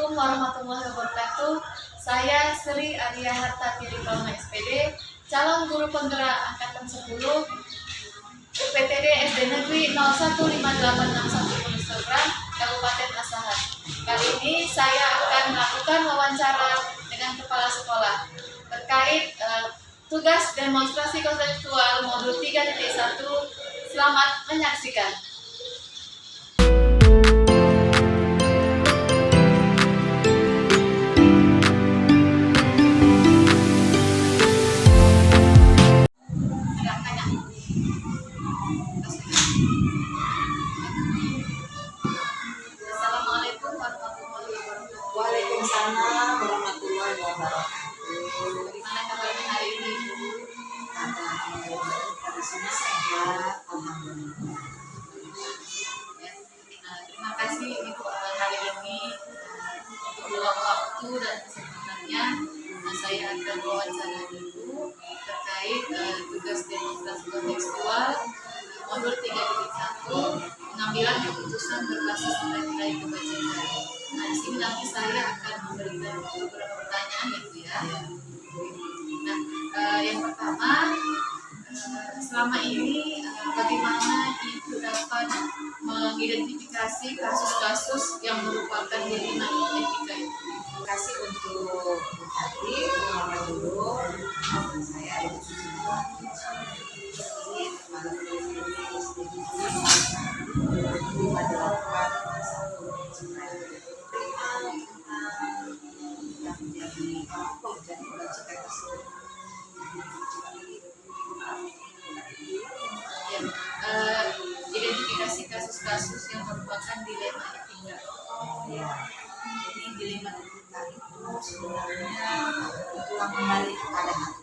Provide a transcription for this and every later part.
Assalamualaikum warahmatullahi wabarakatuh. Saya Sri Arya Hartati Ripalma SPD, calon guru penggerak angkatan 10 UPTD SD Negeri 015861 Instagram Kabupaten Asahan. Kali ini saya akan melakukan wawancara dengan kepala sekolah terkait tugas demonstrasi konseptual modul 3.1. Selamat menyaksikan. Assalamualaikum warahmatullahi wabarakatuh. Waalaikumsalam warahmatullahi wabarakatuh. Bagaimana kabarnya hari ini, Ibu? Pada sini sehat, alhamdulillah. Ya, terima kasih Ibu hari ini untuk luang waktu dan kesempatannya. Saya akan wawancara Ibu terkait tugas demonstrasi kontekstual modul 3.1 pengambilan keputusan berbasis nilai-nilai kebajikan. Nah, di sini nanti saya akan memberikan beberapa pertanyaan ya. Nah, yang pertama, selama ini bagaimana Ibu dapat mengidentifikasi kasus-kasus yang merupakan dilema etika itu? Terima kasih untuk tadi Bapak Guru. Saya Ibu Suciwati. Ini kepala yang menjadi kelompok dan kebajikan tersebut. Identifikasi kasus-kasus yang merupakan dilema etika. Ya, jadi dilema etika itu sebenarnya tulang kembali kepada hati.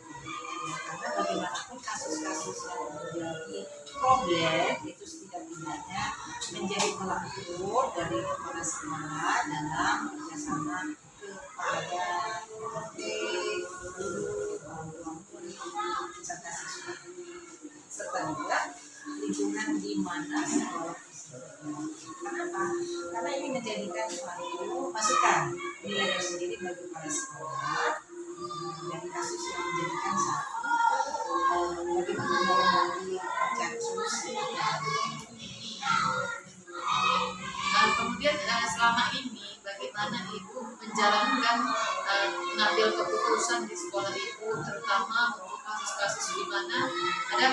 Karena bagaimanapun kasus-kasus yang menjadi problem itu setidak-tidaknya menjadi tolak ukur dari kepala sekolah dalam kerjasama kepada guru, orang tua murid, serta siswa, serta juga lingkungan di mana sekolah tersebut. Kenapa? Karena ini menjadikan suatu masukan nilai sendiri bagi para sekolah dari kasus yang menjadikan satu bagaimana mencari solusi. Kemudian selama ini bagaimana Ibu menjalankan mengambil keputusan di sekolah Ibu, terutama untuk kasus-kasus di mana ada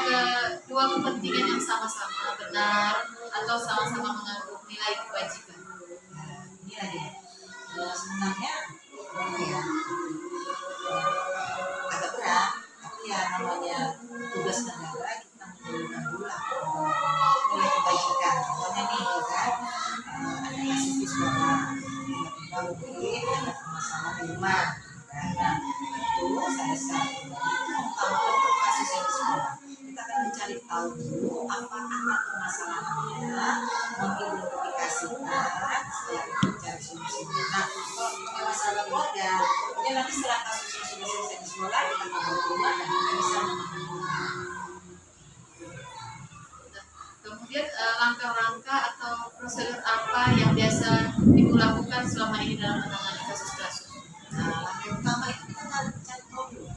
kedua kepentingan yang sama-sama benar atau sama-sama mengandung nilai kebajikan. Ini aja sebenarnya ya, agak berat, tapi ya namanya tugas negara kita menjalankan dulu nilai kebajikan. Contohnya nih kan ada kasus di sekolah tiba-tiba mungkin ada masalah di rumah. Karena itu saya sekarang mengutamakan kasus yang di sekolah. Kita akan mencari tahu dulu apa akar permasalahannya, mengidentifikasikan, setelah itu mencari solusinya. Nah, kalau punya masalah keluarga, ya nanti setelah kasus yang sudah selesai di sekolah kita akan berubah dan kita bisa memahami. Kemudian langkah-langkah atau prosedur apa yang biasa Ibu lakukan selama ini dalam menangani kasus-kasus? Nah, langkah utama itu kita cari tahu dulu.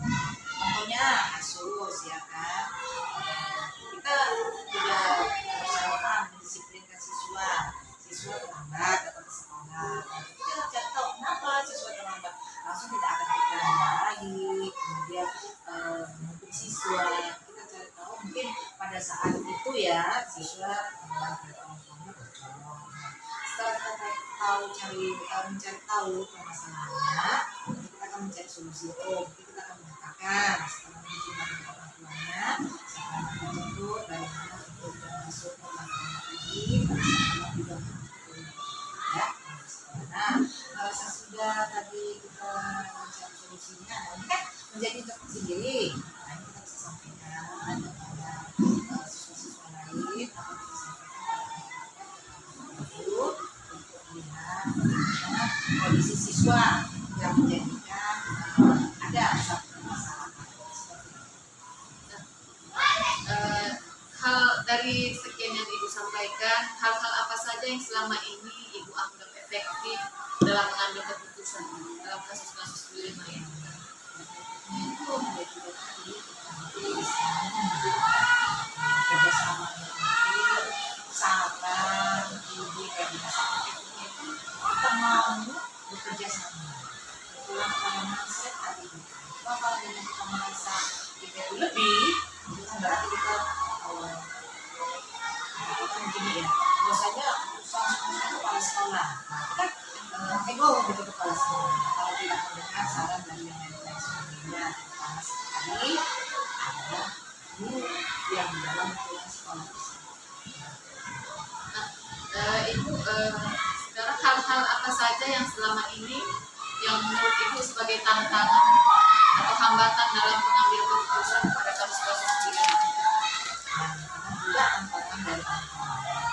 Contohnya kasus ya kan. Kita sudah bersama mendisiplinkan siswa terlambat datang ke sekolah. Kita cari tahu kenapa siswa terlambat. Langsung tidak akan kita marahi, kemudian menghukum siswa. Kita cari tahu mungkin pada saat itu ya siswa terlambat datang ke sekolah. Setelah kita mencari tahu permasalahannya, kita akan mencari solusi. Kita akan mengatakan setelah menunjukkan orang tuanya, setelah menjemput bagaimana untuk masuk ke langkah ini, setelah juga ya. Nah, kalau sudah tadi kita mencari solusinya, nah ini kan menjadi tersendiri. Nah, ini kita bisa sampaikan kepada siswa-siswa lain atau kita sampaikan untuk melihat bagaimana kondisi siswa yang menjadikan ada satu masalah. Hal dari sekian yang Ibu sampaikan, hal-hal apa saja yang selama ini Ibu anggap efektif dalam mengambil keputusan lumayan. Itu ada juga tadi kerjasamanya itu saran ide kayak bisa itu kita mau bekerja sama pulang pada mindset tadi kalau dengan kita merasa kita itu lebih itu kan berarti kita begini ya kalau saja usaha kepala sekolah nah kita ego gitu kepala sekolah kalau tidak mendengar saran dari yang lain sebagainya terutama sekali ada guru yang dalam lingkungan sekolah Ibu, sekarang hal-hal apa saja yang selama ini yang menurut Ibu sebagai tantangan atau hambatan dalam pengambilan keputusan pada kasus-kasus ini? dan juga tantangan dari orang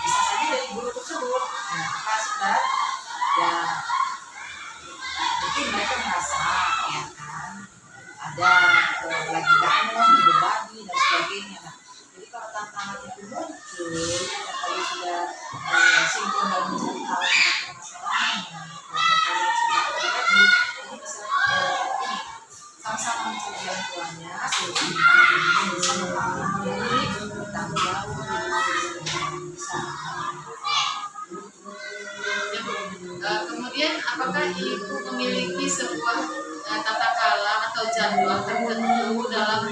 bisa saja dari guru tersebut nah apa sebab ya mungkin mereka merasa ya kan ada lagi danau dibebani dan sebagainya nah jadi kalau tantangan itu muncul kalau sudah sinkron dalam mencari tahu permasalahannya kalian sudah tadi ini bisa ini sama-sama mencari jalan keluarnya sehingga bisa memahami bertanggung jawab bisa Kemudian apakah Ibu memiliki sebuah tata cara atau jadwal tertentu dalam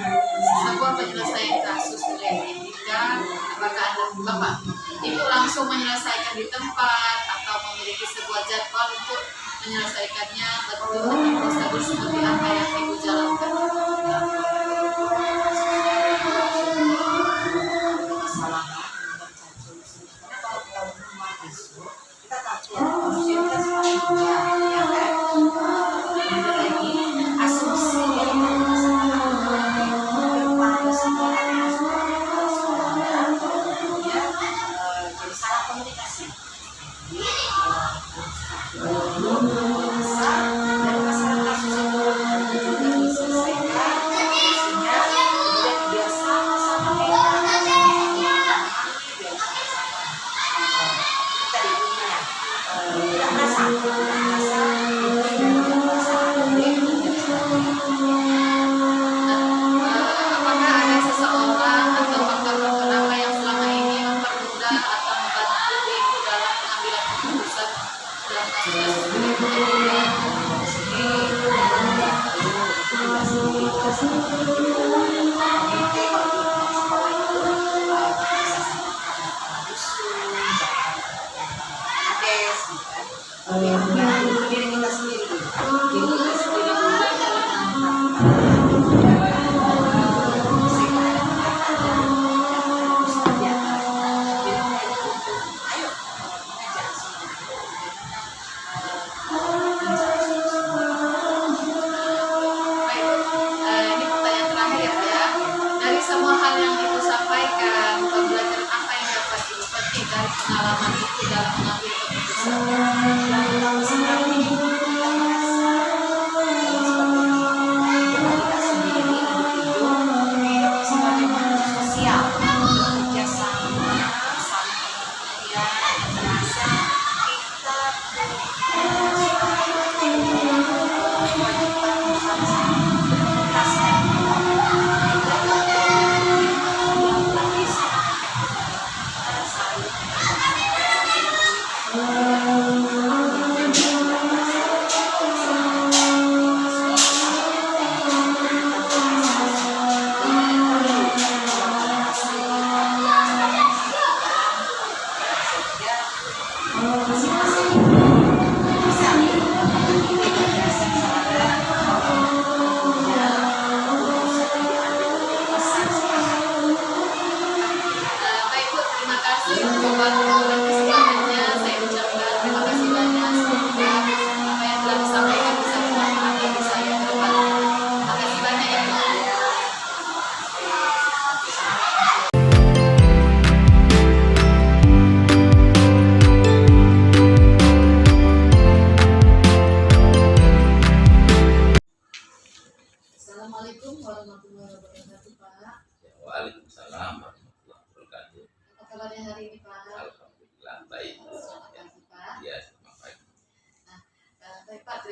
sebuah penyelesaian kasus ketika apakah Bapak Ibu langsung menyelesaikan di tempat atau memiliki sebuah jadwal untuk menyelesaikannya betul atau prosedur seperti apa yang Ibu jalankan? kesalahan dan cari solusi karena kalau kita membuat isu kita takut manusia kita semakin mudah ya kan benar lagi asumsi yang pada semua semuanya kemudian jadi salah komunikasi jadi bisa dari masalah kasus itu diselesaikan solusinya kemudian biar sama-sama tidak merasa Apakah ada seseorang atau faktor-faktor apa yang selama ini mempermudah atau membantu Ibu dalam pengambilan keputusan dalam kasus-kasus ini? Diri kita sendiri ayo mengajak Baik, ini pertanyaan terakhir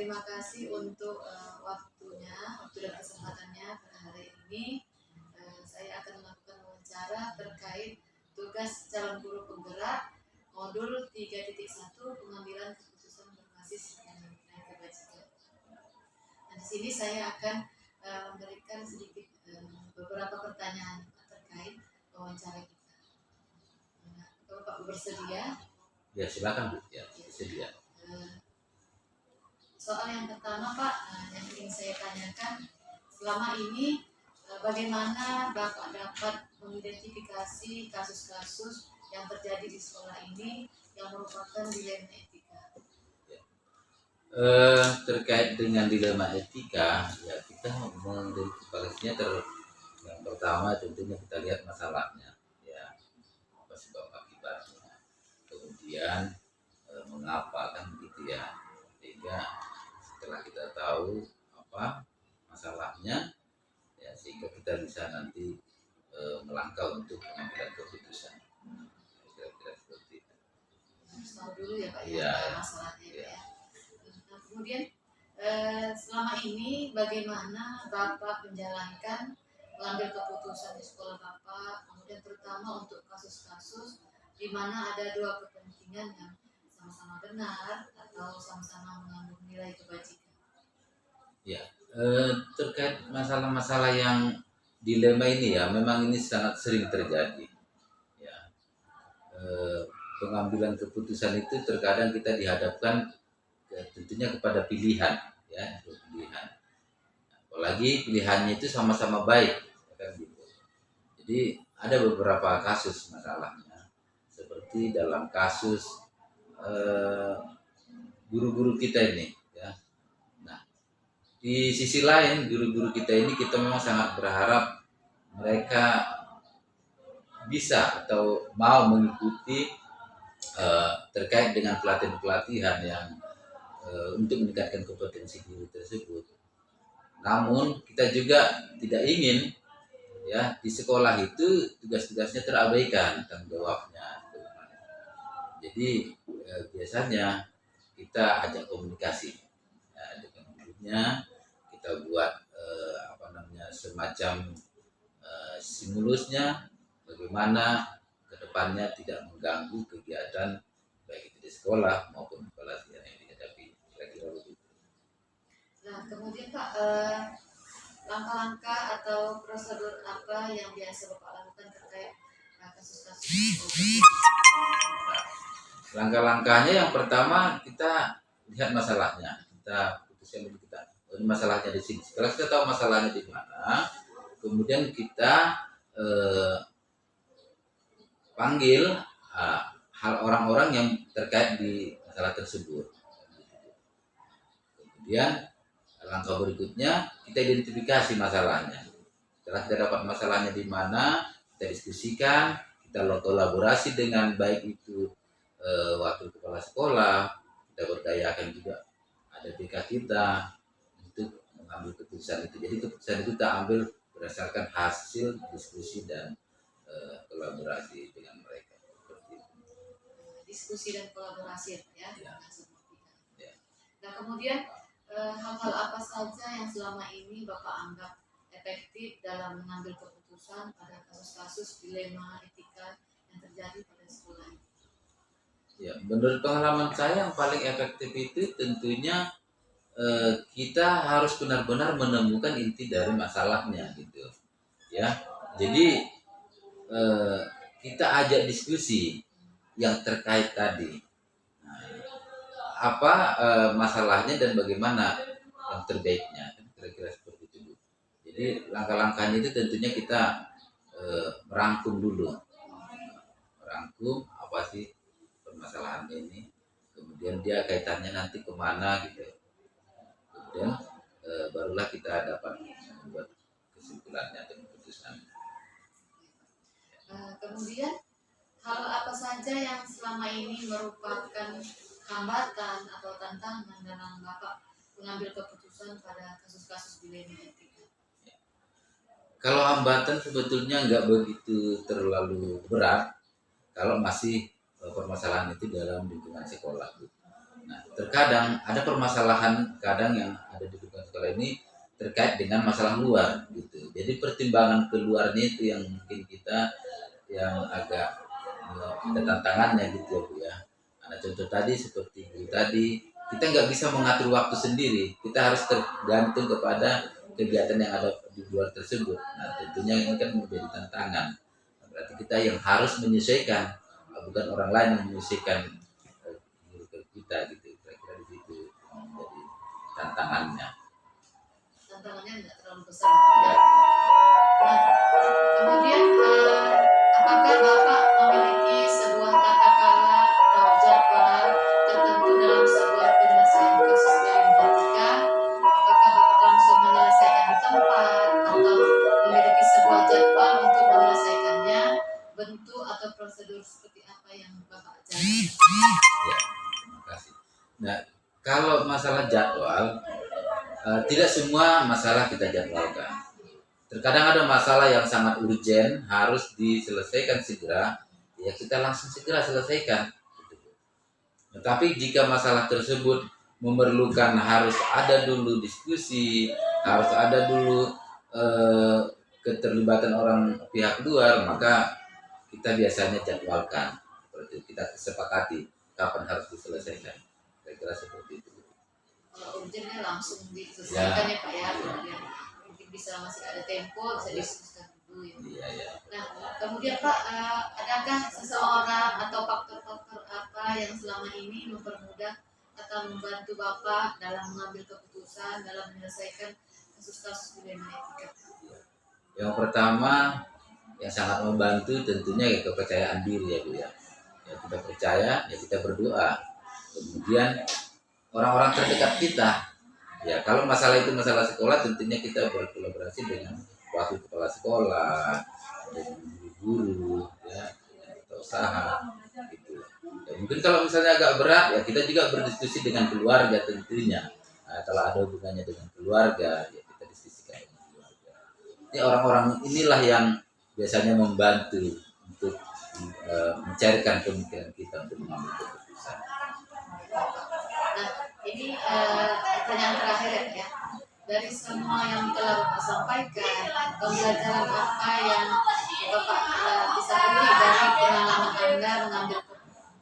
terima kasih untuk waktu dan kesempatannya pada hari ini. Saya akan melakukan wawancara terkait tugas calon guru penggerak modul 3.1 pengambilan keputusan berbasis nilai kebajikan. Nah, di sini saya akan memberikan sedikit beberapa pertanyaan terkait wawancara kita. Nah, kalau Pak bersedia? Ya silakan Bu, ya bersedia. Soal yang pertama Pak, yang ingin saya tanyakan, selama ini bagaimana Bapak dapat mengidentifikasi kasus-kasus yang terjadi di sekolah ini yang merupakan dilema etika? Terkait dengan dilema etika, ya kita mengidentifikasinya yang pertama tentunya kita lihat masalahnya, ya apa sebab akibatnya, kemudian mengapa kan gitu ya, sehingga setelah kita tahu apa masalahnya, ya sehingga kita bisa nanti melangkah untuk pengambilan keputusan. Kira-kira seperti itu. Harus tahu dulu ya Pak Iya, ya masalahnya iya. ya. Nah, kemudian selama ini bagaimana Bapak menjalankan mengambil keputusan di sekolah Bapak, kemudian terutama untuk kasus-kasus di mana ada dua kepentingan yang sama-sama benar atau sama-sama mengandung nilai kebajikan? Ya, terkait masalah-masalah yang dilema ini ya, memang ini sangat sering terjadi. Ya, pengambilan keputusan itu terkadang kita dihadapkan tentunya kepada pilihan, ya, pilihan. Apalagi pilihannya itu sama-sama baik, ya kan gitu. Jadi ada beberapa kasus masalahnya, seperti dalam kasus guru-guru kita ini. Di sisi lain, guru-guru kita ini kita memang sangat berharap mereka bisa atau mau mengikuti terkait dengan pelatihan-pelatihan yang untuk meningkatkan kompetensi guru tersebut. Namun kita juga tidak ingin ya di sekolah itu tugas-tugasnya terabaikan, tanggung jawabnya. Jadi biasanya kita ajak komunikasi ya, dengan gurunya. Kita buat semacam stimulusnya bagaimana kedepannya tidak mengganggu kegiatan baik itu di sekolah maupun pelatihan yang dihadapi, kira-kira begitu. Nah, kemudian Pak, langkah-langkah atau prosedur apa yang biasa Bapak lakukan terkait kasus-kasus tersebut? Langkah-langkahnya yang pertama kita lihat masalahnya, kita putuskan dulu kita masalahnya di sini. Setelah kita tahu masalahnya di mana, kemudian kita panggil hal orang-orang yang terkait di masalah tersebut. Kemudian langkah berikutnya kita identifikasi masalahnya. Setelah kita dapat masalahnya di mana, kita diskusikan, kita kolaborasi dengan baik itu wakil kepala sekolah, kita berdayakan juga ada BK kita untuk mengambil keputusan itu. Jadi keputusan itu kita ambil berdasarkan hasil diskusi dan kolaborasi dengan mereka. Seperti itu. Diskusi dan kolaborasi ya dengan semua pihak. Ya. Nah, kemudian hal-hal apa saja yang selama ini Bapak anggap efektif dalam mengambil keputusan pada kasus-kasus dilema etika yang terjadi pada sekolah ini? Ya, menurut pengalaman saya yang paling efektif itu tentunya kita harus benar-benar menemukan inti dari masalahnya gitu. Ya. Jadi kita ajak diskusi yang terkait tadi. Apa masalahnya dan bagaimana yang terbaiknya, kira-kira seperti itu. Jadi langkah-langkahnya itu tentunya kita merangkum dulu, apa sih permasalahannya ini, kemudian dia kaitannya nanti kemana gitu, kemudian barulah kita dapat membuat kesimpulannya dan keputusan. Kemudian hal apa saja yang selama ini merupakan hambatan atau tantangan dalam Bapak mengambil keputusan pada kasus-kasus dilema etika? Kalau hambatan sebetulnya nggak begitu terlalu berat kalau masih permasalahan itu dalam lingkungan sekolah. Nah, terkadang ada permasalahan kadang yang ada di lingkungan sekolah ini terkait dengan masalah luar gitu. Jadi pertimbangan keluarnya itu yang mungkin kita yang agak ada tantangannya gitu ya Bu ya. Ada contoh tadi seperti Bu tadi, kita nggak bisa mengatur waktu sendiri. Kita harus tergantung kepada kegiatan yang ada di luar tersebut. Nah tentunya ini kan menjadi tantangan. Berarti kita yang harus menyesuaikan, bukan orang lain yang menyesuaikan diri kita gitu. Kira-kira di situ menjadi tantangannya. Tantangannya nggak terlalu besar ya. Nah, kemudian apakah Bapak memiliki sebuah tata cara atau jadwal tertentu dalam sebuah penyelesaian kasus problematika? Apakah Bapak langsung menyelesaikan di tempat atau memiliki sebuah jadwal untuk menyelesaikannya? Bentuk atau prosedur seperti apa yang Bapak ajarkan? Ya, terima kasih. Nah, kalau masalah jadwal, tidak semua masalah kita jadwalkan. Terkadang ada masalah yang sangat urgent, harus diselesaikan segera, ya kita langsung segera selesaikan. Tetapi jika masalah tersebut memerlukan harus ada dulu diskusi, harus ada dulu keterlibatan orang pihak luar, maka kita biasanya jadwalkan. Seperti kita sepakati kapan harus diselesaikan. Kira-kira seperti itu. Kalau urgentnya langsung diselesaikan ya Pak ya. Mungkin bisa masih ada tempo, bisa diskusikan dulu ya. Iya, iya. Nah, kemudian Pak, adakah seseorang atau faktor-faktor apa yang selama ini mempermudah atau membantu Bapak dalam mengambil keputusan dalam menyelesaikan kasus-kasus dilema etika? Yang pertama yang sangat membantu tentunya ya kepercayaan diri ya Bu ya. Ya kita percaya, ya kita berdoa. Kemudian orang-orang terdekat kita. Ya kalau masalah itu masalah sekolah tentunya kita berkolaborasi dengan wakil kepala sekolah, dengan guru, ya, dengan kita usaha, gitu. Ya, mungkin kalau misalnya agak berat ya kita juga berdiskusi dengan keluarga tentunya. Nah, kalau ada hubungannya dengan keluarga ya kita diskusikan dengan keluarga. Ini orang-orang inilah yang biasanya membantu untuk mencairkan pemikiran kita untuk mengambil keputusan. Nah, ini pertanyaan terakhir ya Pak ya. Dari semua yang telah Bapak sampaikan, pembelajaran apa yang Bapak bisa petik dari pengalaman Anda mengambil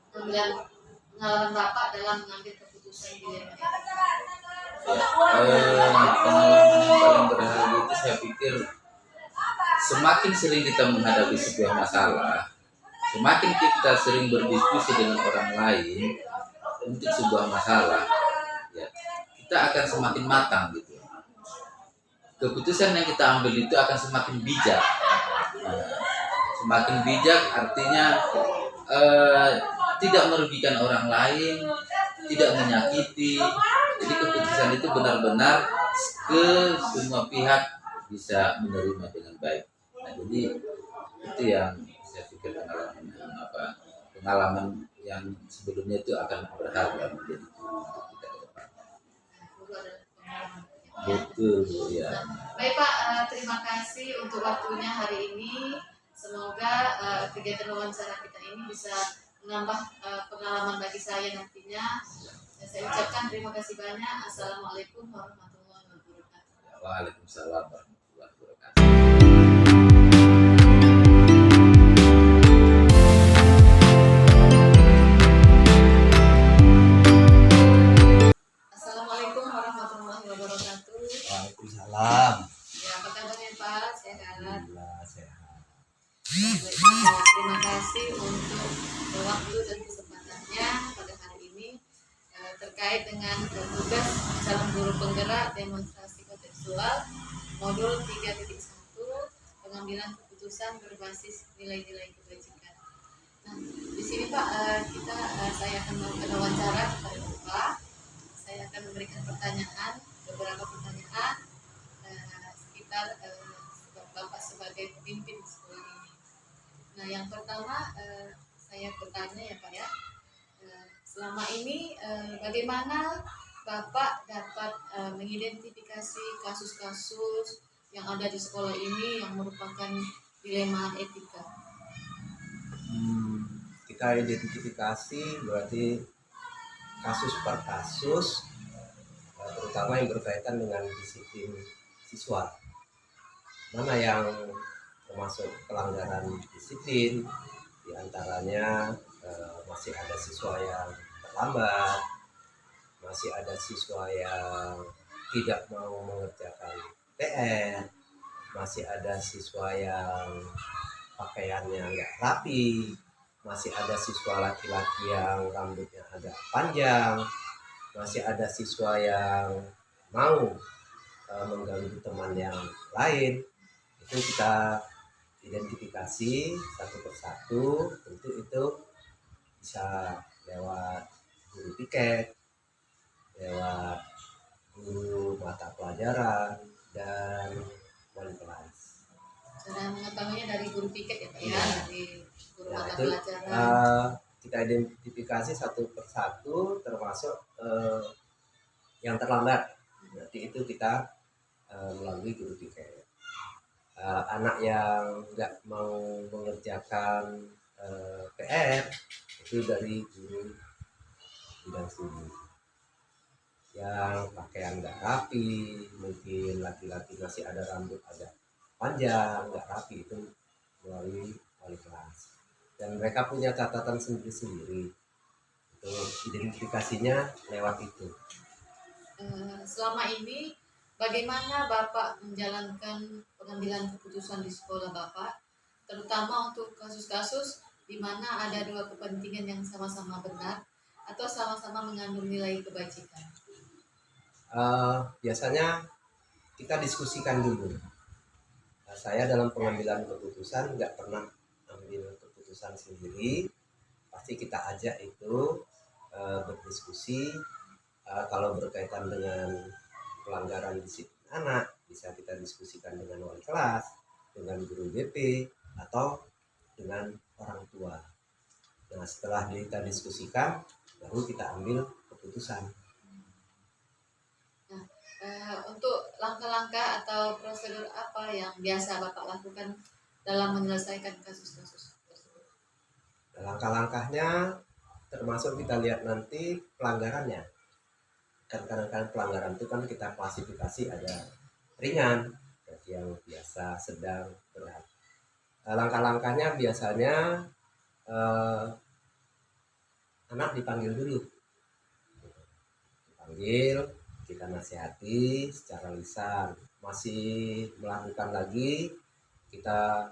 pengalaman Bapak dalam mengambil keputusan dilema etika? Pengalaman yang paling berharga itu saya pikir semakin sering kita menghadapi sebuah masalah, semakin kita sering berdiskusi dengan orang lain untuk sebuah masalah, ya, kita akan semakin matang gitu. Keputusan yang kita ambil itu akan semakin bijak. Semakin bijak artinya tidak merugikan orang lain, tidak menyakiti. Jadi keputusan itu benar-benar ke semua pihak bisa menerima dengan baik. Nah, jadi itu yang saya pikir pengalaman yang sebelumnya itu akan berharga menjadi untuk kita ke depan. Dulu ada pengalaman. Betul, ya. Baik Pak, terima kasih untuk waktunya hari ini. Semoga kegiatan wawancara kita ini bisa menambah pengalaman bagi saya nantinya. Dan saya ucapkan terima kasih banyak. Assalamualaikum warahmatullahi wabarakatuh. Waalaikumsalam warahmatullahi wabarakatuh. Assalamualaikum warahmatullahi wabarakatuh. Waalaikumsalam. Ya, apa kabarnya Pak? Sehat. Alhamdulillah sehat. Baik, terima kasih untuk waktu dan kesempatannya pada hari ini terkait dengan tugas calon guru penggerak demonstrasi kontekstual modul 3.1 pengambilan keputusan berbasis nilai-nilai kebajikan. Nah, di sini Pak saya akan melakukan wawancara kepada Bapak. Saya akan memberikan beberapa pertanyaan sekitar Bapak sebagai pemimpin sekolah ini. Nah, yang pertama saya bertanya ya Pak ya, selama ini bagaimana Bapak dapat mengidentifikasi kasus-kasus yang ada di sekolah ini yang merupakan dilema etika? Kita identifikasi berarti kasus per kasus, terutama yang berkaitan dengan disiplin siswa. Mana yang termasuk pelanggaran disiplin, diantaranya masih ada siswa yang terlambat, masih ada siswa yang tidak mau mengerjakan PR, masih ada siswa yang pakaiannya nggak rapi, masih ada siswa laki-laki yang rambutnya agak panjang, masih ada siswa yang mau mengganggu teman yang lain. Itu kita identifikasi satu persatu. Tentu itu bisa lewat guru piket, lewat guru mata pelajaran, dan wali kelas. Cara mengetahuinya dari guru piket ya Pak ya, Iya. dari guru Nah, mata itu pelajaran. kita identifikasi satu persatu, termasuk yang terlambat. Berarti itu kita melalui guru piket. Anak yang nggak mau mengerjakan PR itu dari guru bidang studi. Yang pakaian nggak rapi, mungkin laki-laki masih ada rambut agak panjang, nggak rapi, itu melalui wali kelas. Dan mereka punya catatan sendiri-sendiri. Itu identifikasinya lewat itu. Selama ini bagaimana Bapak menjalankan pengambilan keputusan di sekolah Bapak, terutama untuk kasus-kasus di mana ada dua kepentingan yang sama-sama benar atau sama-sama mengandung nilai kebajikan? Biasanya kita diskusikan dulu. Saya dalam pengambilan keputusan nggak pernah ambil keputusan sendiri, pasti kita ajak itu berdiskusi. Kalau berkaitan dengan pelanggaran disiplin anak, bisa kita diskusikan dengan wali kelas, dengan guru BP, atau dengan orang tua. Nah, setelah kita diskusikan, baru kita ambil keputusan. Untuk langkah-langkah atau prosedur apa yang biasa Bapak lakukan dalam menyelesaikan kasus-kasus tersebut? Langkah-langkahnya termasuk kita lihat nanti pelanggarannya. Kan kadang-kadang pelanggaran itu kan kita klasifikasi ada ringan, yang biasa, sedang, berat. Langkah-langkahnya biasanya anak dipanggil dulu. Dipanggil, kita nasihati secara lisan. Masih melakukan lagi, kita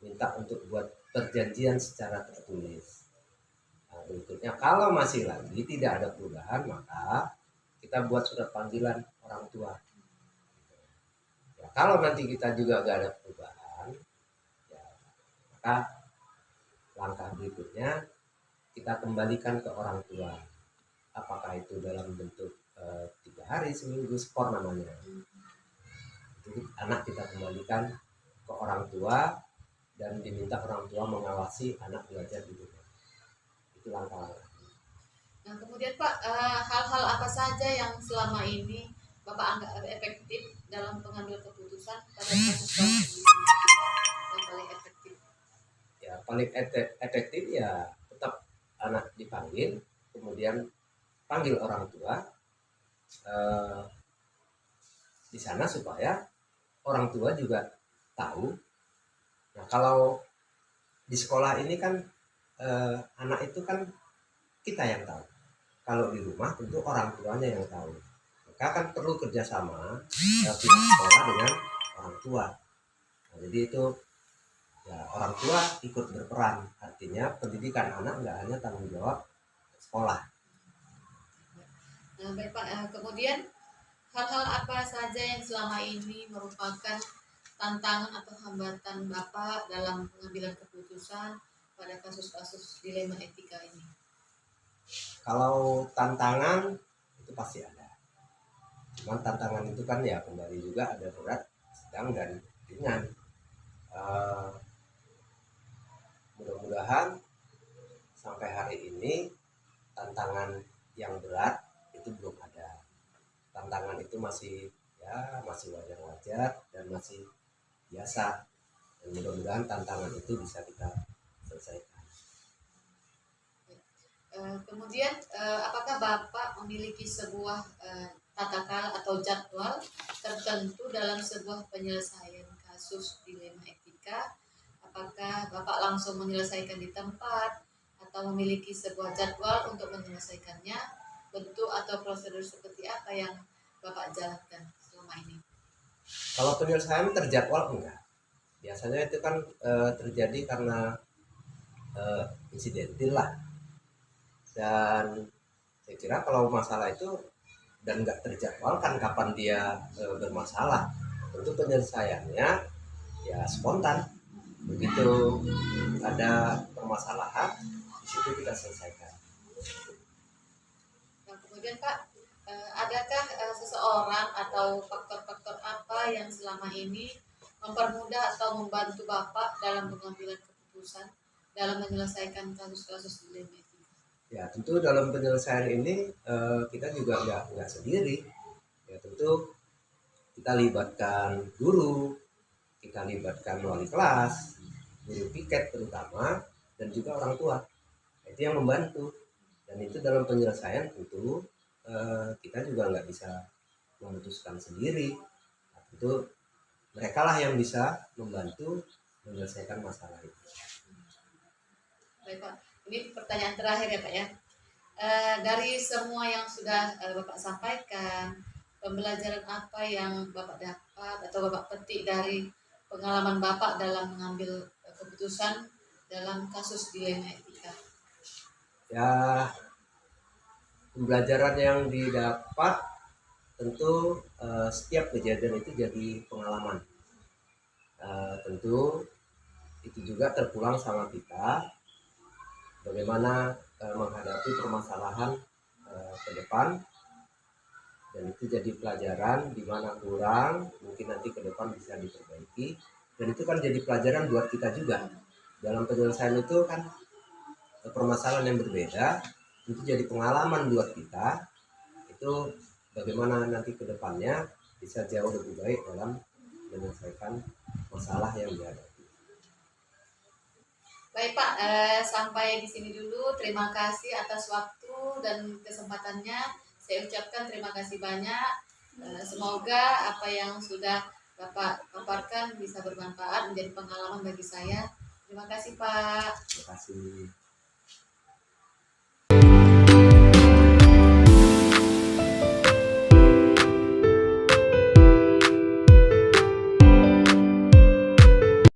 minta untuk buat perjanjian secara tertulis. Nah, berikutnya kalau masih lagi tidak ada perubahan, maka kita buat surat panggilan orang tua. Ya, kalau nanti kita juga nggak ada perubahan, ya, maka langkah berikutnya kita kembalikan ke orang tua. Apakah itu dalam bentuk 3 hari, seminggu, skor namanya. Jadi anak kita kembalikan ke orang tua dan diminta orang tua mengawasi anak belajar di rumah. Itu langkah-langkah. Nah, kemudian Pak, hal-hal apa saja yang selama ini Bapak anggap efektif dalam pengambilan keputusan pada kasus-kasus ini? Yang paling efektif? Ya, paling efektif ya tetap anak dipanggil, kemudian panggil orang tua di sana supaya orang tua juga tahu. Nah, kalau di sekolah ini kan anak itu kan kita yang tahu. Kalau di rumah tentu orang tuanya yang tahu. Maka kan perlu kerjasama pihak sekolah dengan orang tua. Nah, jadi itu ya orang tua ikut berperan. Artinya pendidikan anak nggak hanya tanggung jawab sekolah. Nah, baik Pak, kemudian hal-hal apa saja yang selama ini merupakan tantangan atau hambatan Bapak dalam pengambilan keputusan pada kasus-kasus dilema etika ini? Kalau tantangan itu pasti ada. Cuman tantangan itu kan ya kembali juga ada berat, sedang, dan ringan. Mudah-mudahan sampai hari ini tantangan yang berat itu belum ada. Tantangan itu masih wajar-wajar dan masih biasa. Dan mudah-mudahan tantangan itu bisa kita selesaikan. Kemudian apakah Bapak memiliki sebuah tata atau jadwal tertentu dalam sebuah penyelesaian kasus dilema etika? Apakah Bapak langsung menyelesaikan di tempat atau memiliki sebuah jadwal untuk menyelesaikannya? Bentuk atau prosedur seperti apa yang Bapak jalankan selama ini? Kalau penyelesaian terjadwal enggak. Biasanya itu kan terjadi karena insidentil lah. Dan saya kira kalau masalah itu dan nggak terjadwalkan kapan dia bermasalah, tentu penyelesaiannya ya spontan. Begitu ada permasalahan, di situ kita selesaikan. Nah, kemudian Pak, adakah seseorang atau faktor-faktor apa yang selama ini mempermudah atau membantu Bapak dalam pengambilan keputusan dalam menyelesaikan kasus-kasus dilema etika? Ya tentu dalam penyelesaian ini kita juga nggak sendiri. Ya tentu kita libatkan guru, kita libatkan wali kelas, guru piket terutama, dan juga orang tua. Itu yang membantu. Dan itu dalam penyelesaian tentu kita juga nggak bisa memutuskan sendiri. Nah, tentu mereka lah yang bisa membantu menyelesaikan masalah itu. Baik Pak, ini pertanyaan terakhir ya Pak ya. Dari semua yang sudah Bapak sampaikan, pembelajaran apa yang Bapak dapat atau Bapak petik dari pengalaman Bapak dalam mengambil keputusan dalam kasus dilema etika? Ya pembelajaran yang didapat tentu setiap kejadian itu jadi pengalaman. Tentu itu juga terpulang sama kita bagaimana menghadapi permasalahan ke depan, dan itu jadi pelajaran di mana kurang mungkin nanti ke depan bisa diperbaiki, dan itu kan jadi pelajaran buat kita juga dalam penyelesaian itu kan permasalahan yang berbeda, itu jadi pengalaman buat kita itu bagaimana nanti ke depannya bisa jauh lebih baik dalam menyelesaikan masalah yang dihadapi. Baik Pak, sampai di sini dulu. Terima kasih atas waktu dan kesempatannya. Saya ucapkan terima kasih banyak. Semoga apa yang sudah Bapak paparkan bisa bermanfaat menjadi pengalaman bagi saya. Terima kasih Pak. Terima kasih.